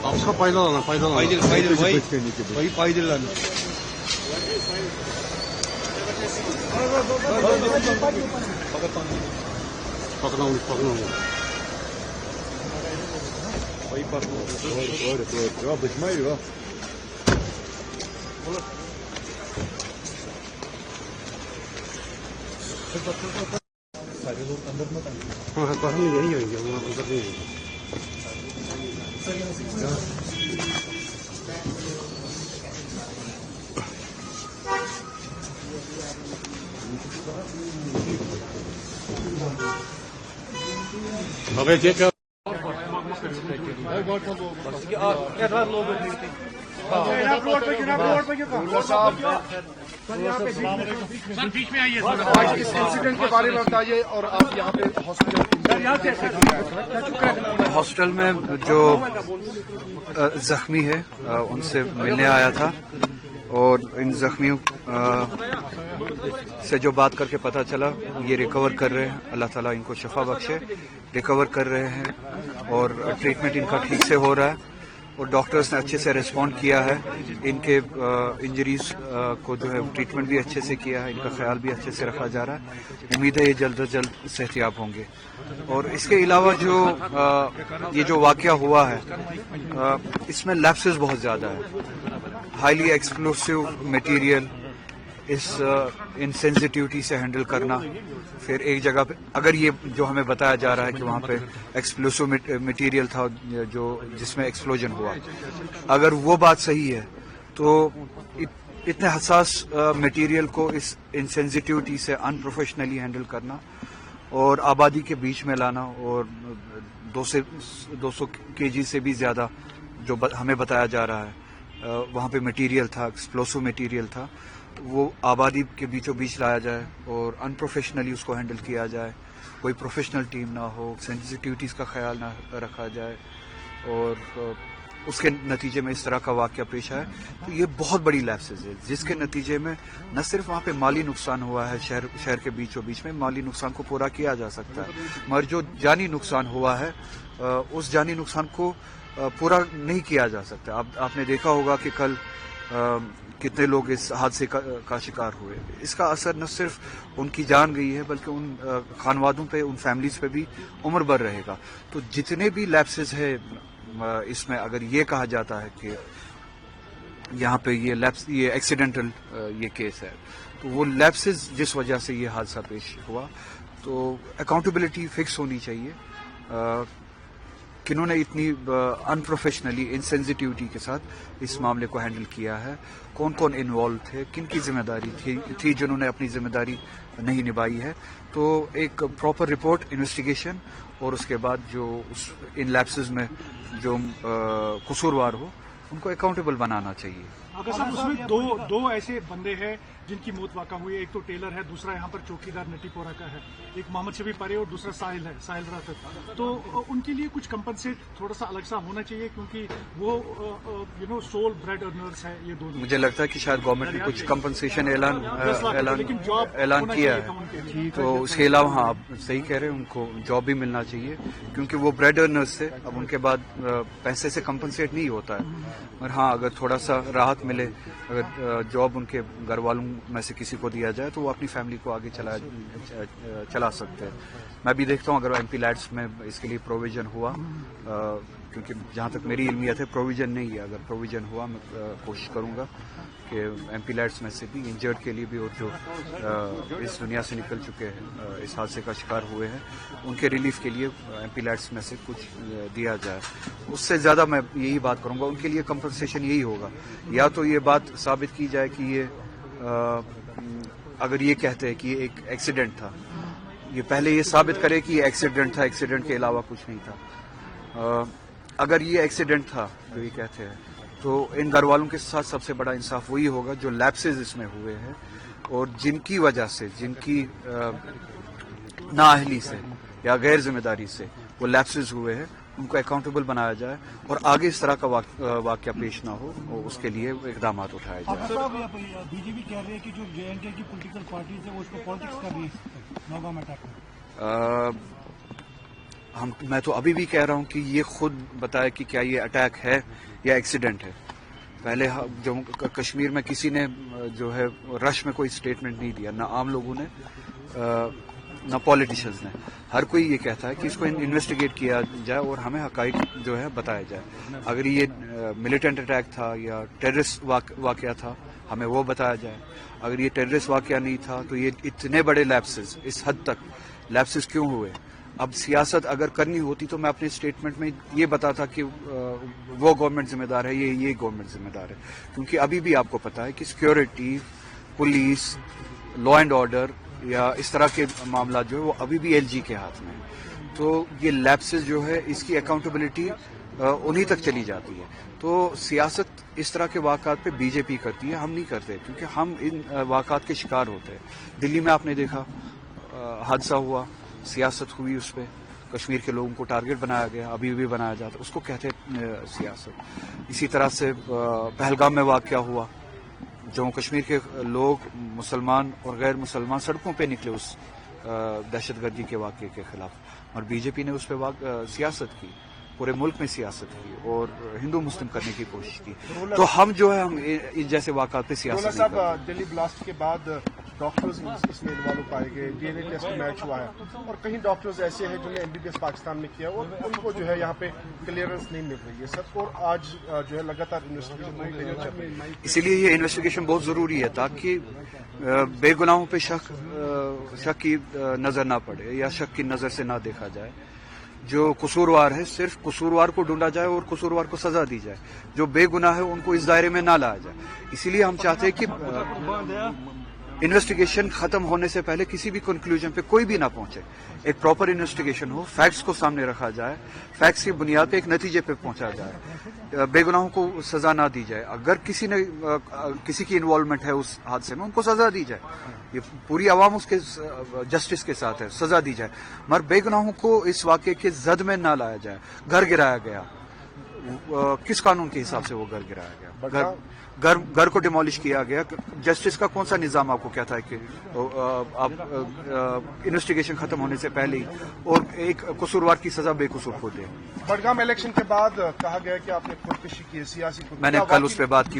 Kapsa faydalanın. Vay faydalan. Bakın almış. Vay park. Ja, beschmei, ja. सारे लोग अंदर मत आए। हाँ बाहर में यही होंगे वहाँ अंदर नहीं होंगे। अबे ये क्या सर बीच में आइए आज इस इंसिडेंट के बारे में बताइए और आप यहाँ पे हॉस्टल में जो जख्मी है उनसे मिलने आया था और इन जख्मियों से जो बात करके पता चला ये रिकवर कर रहे हैं, अल्लाह ताला इनको शफा बख्शे, रिकवर कर रहे हैं और ट्रीटमेंट इनका ठीक से हो रहा है और डॉक्टर्स ने अच्छे से रिस्पॉन्ड किया है। इनके इंजरीज को जो है ट्रीटमेंट भी अच्छे से किया है, इनका ख्याल भी अच्छे से रखा जा रहा है। उम्मीद है ये जल्द से जल्द सेहतियाब होंगे। और इसके अलावा जो ये जो वाक़या हुआ है इसमें लैप्सेस बहुत ज़्यादा है। हाईली एक्सप्लोसिव मटेरियल इस इनसेंसिटिविटी से हैंडल करना, फिर एक जगह पे अगर ये जो हमें बताया जा रहा है कि वहाँ पे एक्सप्लोसिव मटेरियल था जो जिसमें एक्सप्लोजन हुआ, अगर वो बात सही है तो इतने हसास मटेरियल को इस इनसेंसिटिविटी से अनप्रोफेशनली हैंडल करना और आबादी के बीच में लाना और 200 केजी से भी ज़्यादा जो हमें बताया जा रहा है वहाँ पे मटेरियल था, एक्सप्लोसिव मटेरियल था, वो आबादी के बीचों बीच लाया जाए और अनप्रोफेशनली उसको हैंडल किया जाए, कोई प्रोफेशनल टीम ना हो, सेंसिटिविटीज़ का ख्याल ना रखा जाए और उसके नतीजे में इस तरह का वाक़या पेश आया। तो ये बहुत बड़ी लैप्सेस है जिसके नतीजे में न सिर्फ वहाँ पे माली नुकसान हुआ है, शहर के बीचों बीच में माली नुकसान को पूरा किया जा सकता है, मगर जो जानी नुकसान हुआ है उस जानी नुकसान को पूरा नहीं किया जा सकता। आपने देखा होगा कि कल कितने लोग इस हादसे का शिकार हुए। इसका असर न सिर्फ उनकी जान गई है बल्कि उन खानवादों पे, उन फैमिलीज पे भी उम्र भर रहेगा। तो जितने भी लैप्सेस है इसमें अगर ये कहा जाता है कि यहाँ पे ये एक्सीडेंटल ये केस है तो वो लैप्सेस जिस वजह से ये हादसा पेश हुआ, तो अकाउंटेबिलिटी फिक्स होनी चाहिए। किन्होंने इतनी अनप्रोफेशनली इनसेंसिटिविटी के साथ इस मामले को हैंडल किया है, कौन कौन इन्वॉल्व थे, किन की जिम्मेदारी थी जिन्होंने अपनी जिम्मेदारी नहीं निभाई है। तो एक प्रॉपर रिपोर्ट, इन्वेस्टिगेशन और उसके बाद जो इन लैप्सेस में जो कसूरवार हो उनको अकाउंटेबल बनाना चाहिए। अगर साहब उसमें दो ऐसे बंदे हैं जिनकी मौत वाक़ा हुई है, एक तो टेलर है, दूसरा यहाँ पर चौकीदार नटीपोरा का है, एक मोहम्मद शफी परे और दूसरा साहिल है, साहिल राफत। तो उनके लिए कुछ कंपनसेट थोड़ा सा अलग सा होना चाहिए क्योंकि वो सोल ब्रेड अर्नर्स है ये दोनों। मुझे लगता है कि शायद गवर्नमेंट ने कुछ कंपनसेशन ऐलान किया है, तो उसके अलावा हाँ आप सही कह रहे हैं, उनको जॉब भी मिलना चाहिए क्योंकि वो ब्रेड अर्नर्स थे। अब उनके बाद पैसे से कंपनसेट नहीं होता है, और हाँ अगर थोड़ा सा राहत मिले, अगर जॉब उनके घर वालों में से किसी को दिया जाए तो वो अपनी फैमिली को आगे चला सकते हैं। मैं भी देखता हूँ अगर एमपी लैड्स में इसके लिए प्रोविजन हुआ, क्योंकि जहाँ तक मेरी इल्मियत है प्रोविजन नहीं है, अगर प्रोविजन हुआ मैं कोशिश करूँगा कि एमपी लैड्स में से भी इंजर्ड के लिए भी और जो इस दुनिया से निकल चुके हैं, इस हादसे का शिकार हुए हैं, उनके रिलीफ के लिए एमपी लैड्स में से कुछ दिया जाए। उससे ज़्यादा मैं यही बात करूँगा, उनके लिए कंपनसेशन यही होगा, या तो ये बात साबित की जाए कि ये अगर ये कहते हैं कि ये एक एक्सीडेंट था, ये पहले ये साबित करे कि ये एक्सीडेंट था, एक्सीडेंट के अलावा कुछ नहीं था। अगर ये एक्सीडेंट था जो ये कहते हैं, तो इन घर वालों के साथ सबसे बड़ा इंसाफ वही होगा जो लैप्सेस इसमें हुए हैं और जिनकी वजह से, जिनकी नाअहली से या गैर जिम्मेदारी से वो लैप्सेस हुए हैं, उनको अकाउंटेबल बनाया जाए और आगे इस तरह का वाक़या पेश ना हो, उसके लिए इक़दाम उठाए जाए। बीजेपी कह रही है कि जो जेएनके की पॉलिटिकल पार्टीज है वो उसको पॉलिटिक्स कर रही है नौगाम अटैक में। میں تو ابھی بھی کہہ رہا ہوں کہ یہ خود بتائے کہ کیا یہ اٹیک ہے یا ایکسیڈنٹ ہے. پہلے جموں کشمیر میں کسی نے جو ہے رش میں کوئی اسٹیٹمنٹ نہیں دیا, نہ عام لوگوں نے نہ پالیٹیشنز نے. ہر کوئی یہ کہتا ہے کہ اس کو انویسٹیگیٹ کیا جائے اور ہمیں حقائق جو ہے بتایا جائے. اگر یہ ملیٹنٹ اٹیک تھا یا ٹیررسٹ واقعہ تھا ہمیں وہ بتایا جائے. اگر یہ ٹیررسٹ واقعہ نہیں تھا تو یہ اتنے بڑے لیپسز, اس حد تک لیپسز کیوں ہوئے؟ اب سیاست اگر کرنی ہوتی تو میں اپنے اسٹیٹمنٹ میں یہ بتاتا کہ وہ گورنمنٹ ذمہ دار ہے, یہ گورنمنٹ ذمہ دار ہے. کیونکہ ابھی بھی آپ کو پتا ہے کہ security, police, law and order یا اس طرح کے معاملات جو ہے وہ ابھی بھی ایل جی کے ہاتھ میں ہیں. تو یہ لیپسز جو ہے اس کی اکاؤنٹیبلٹی انہی تک چلی جاتی ہے. تو سیاست اس طرح کے واقعات پہ بی جے پی کرتی ہے, ہم نہیں کرتے کیونکہ ہم ان واقعات کے شکار ہوتے ہیں. دلی میں آپ نے دیکھا حادثہ ہوا, سیاست ہوئی اس پہ, کشمیر کے لوگوں کو ٹارگٹ بنایا گیا, ابھی بھی بنایا جاتا, اس کو کہتے ہیں سیاست. اسی طرح سے پہلگام میں واقعہ ہوا, جموں کشمیر کے لوگ مسلمان اور غیر مسلمان سڑکوں پہ نکلے اس دہشت گردی کے واقعے کے خلاف, اور بی جے پی نے اس پہ سیاست کی, پورے ملک میں سیاست کی اور ہندو مسلم کرنے کی کوشش کی. تو ہم جو ہے ہم ان جیسے واقعات پہ سیاست صاحب, دلی بلاسٹ کے بعد ڈاکٹرز اس میں انوالو پائے گئے, D N A test match ہوا ہے, اور کہیں ڈاکٹرز ایسے ہیں جنہوں نے M B B S Pakistan میں کیا اور ان کو جو ہے یہاں پہ کلیئرنس نہیں مل رہی ہے سر, اور آج جو ہے لگاتار انویسٹیگیشن چل رہی ہے. اسی لیے یہ انویسٹیگیشن بہت ضروری ہے تاکہ بے گناہوں پہ شک کی نظر نہ پڑے یا شک کی نظر سے نہ دیکھا جائے. جو قصوروار ہے صرف قصوروار کو ڈھونڈا جائے اور قصوروار کو سزا دی جائے, جو بے گناہ ہے ان کو اس دائرے میں نہ لایا جائے. اسی لیے ہم چاہتے ہیں کہ انویسٹیگیشن ختم ہونے سے پہلے کسی بھی کنکلوژن پہ کوئی بھی نہ پہنچے. ایک پراپر انویسٹیگیشن ہو, فیکٹس کو سامنے رکھا جائے, فیکٹس کی بنیاد پہ ایک نتیجے پہ پہنچا جائے, بے گناہوں کو سزا نہ دی جائے. اگر کسی کی انوالومنٹ ہے اس حادثے میں ان کو سزا دی جائے, یہ پوری عوام اس کے جسٹس کے ساتھ ہے, سزا دی جائے. مگر بے گناہوں کو اس واقعے کے زد میں نہ لایا جائے. گھر گرایا گیا, کس قانون کے حساب سے وہ گھر گرایا گیا؟ گھر کو ڈیمالش کیا گیا. جسٹس کا کون سا نظام آپ کو کہتا ہے کہ آپ انویسٹیگیشن ختم ہونے سے پہلے ہی اور ایک قصوروار کی سزا بے قصور کو دیں؟ بڈگام الیکشن کے بعد کہا گیا کہ آپ نے خودکشی کی, سیاسی میں نے کل اس پہ بات کی.